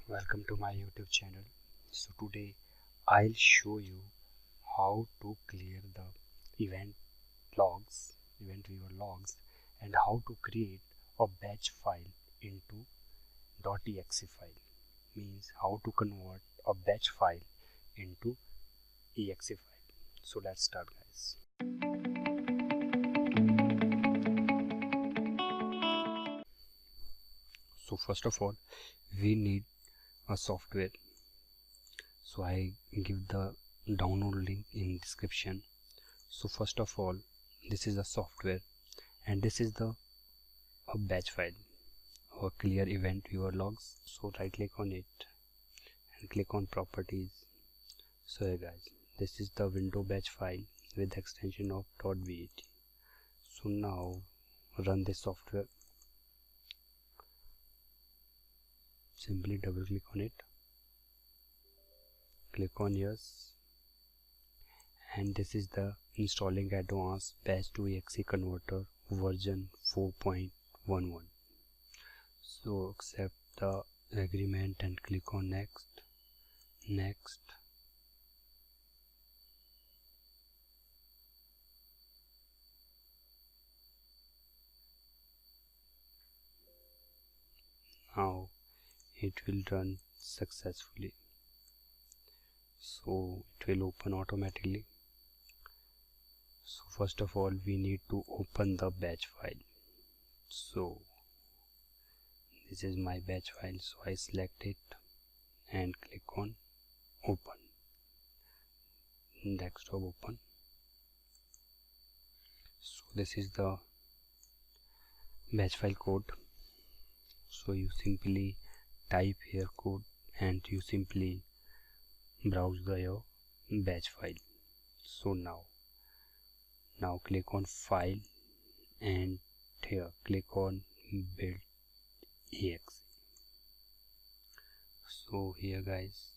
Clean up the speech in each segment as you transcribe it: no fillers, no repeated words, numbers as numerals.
Welcome to my YouTube channel. So today I'll show you how to clear the event viewer logs and how to create a batch file into .exe file. Means how to convert a batch file into exe file. So let's start, guys. So first of all, we need a software. So I give the download link in description. So first of all, this is a software and this is a batch file or clear event viewer logs. So right click on it and click on properties. So here guys, this is the window batch file with the extension of .vat. So now run this software. Simply double click on it, click on yes, and this is the installing advanced batch to exe converter version 4.11. So accept the agreement and click on next. Now it will run successfully. So it will open automatically. So first of all, we need to open the batch file. So this is my batch file, so I select it and click on open. Desktop open. So this is the batch file code. So you simply type here code and you simply browse your batch file. So now click on file and here click on build exe. So here guys,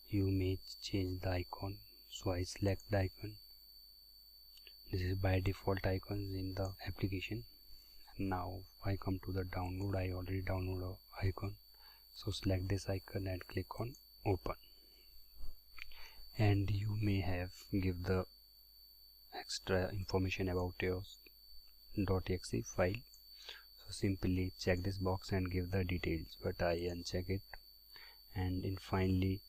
you may change the icon. So I select the icon. This is by default icons in the application. Now I come to the download. I already download a icon. So select this icon and click on open. And you may have give the extra information about your .exe file. So simply check this box and give the details, but I uncheck it and finally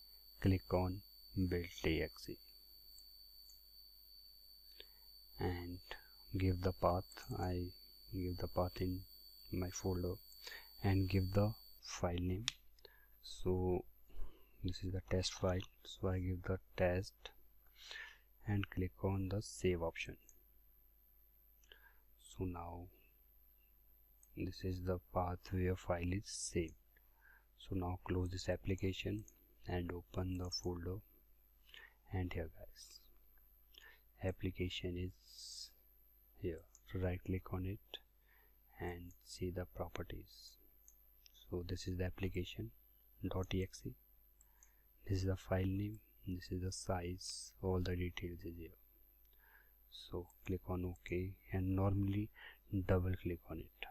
click on build exe and give the path. I give the path in my folder and give the file name. So this is the test file, so I give the test and click on the save option. So now this is the path where file is saved. So now close this application and open the folder, and here guys, application is here. Right click on it and see the properties. So this is the application .exe, this is the file name, this is the size, all the details is here. So click on OK and normally double click on it.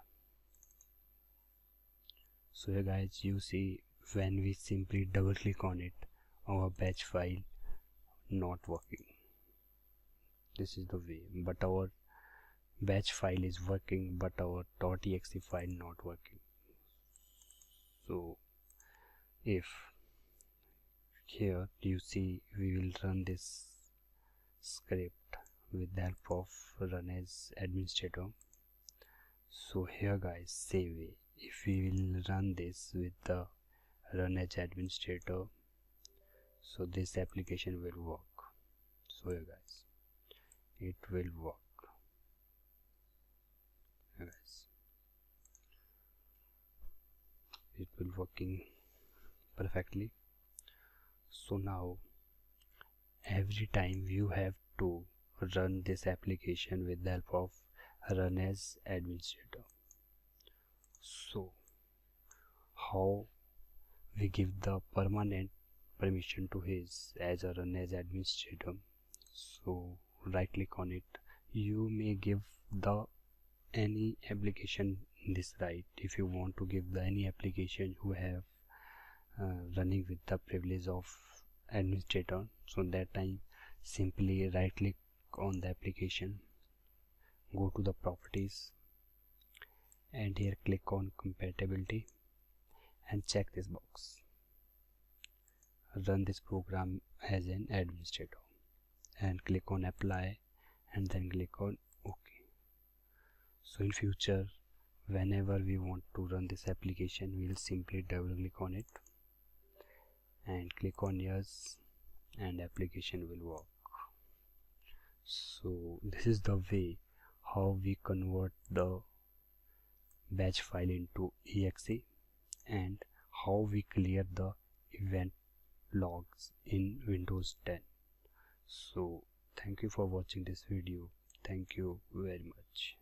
So here guys, you see when we simply double click on it, our batch file not working. This is the way, but our batch file is working but our .exe file not working. So if here you see, we will run this script with the help of run as administrator. So here guys, same way, if we will run this with the run as administrator, so this application will work. So here guys, it will work. Here guys, it will working perfectly. So now every time you have to run this application with the help of run as administrator. So how we give the permanent permission to his as a run as administrator? So right click on it. You may give the any application this right. If you want to give the any application who have running with the privilege of administrator. So that time simply right click on the application, go to the properties, and here click on compatibility and check this box, run this program as an administrator, and click on apply and then click on OK. So in future, whenever we want to run this application, we will simply double click on it and click on yes, and application will work. So this is the way how we convert the batch file into exe and how we clear the event logs in Windows 10. So thank you for watching this video. Thank you very much.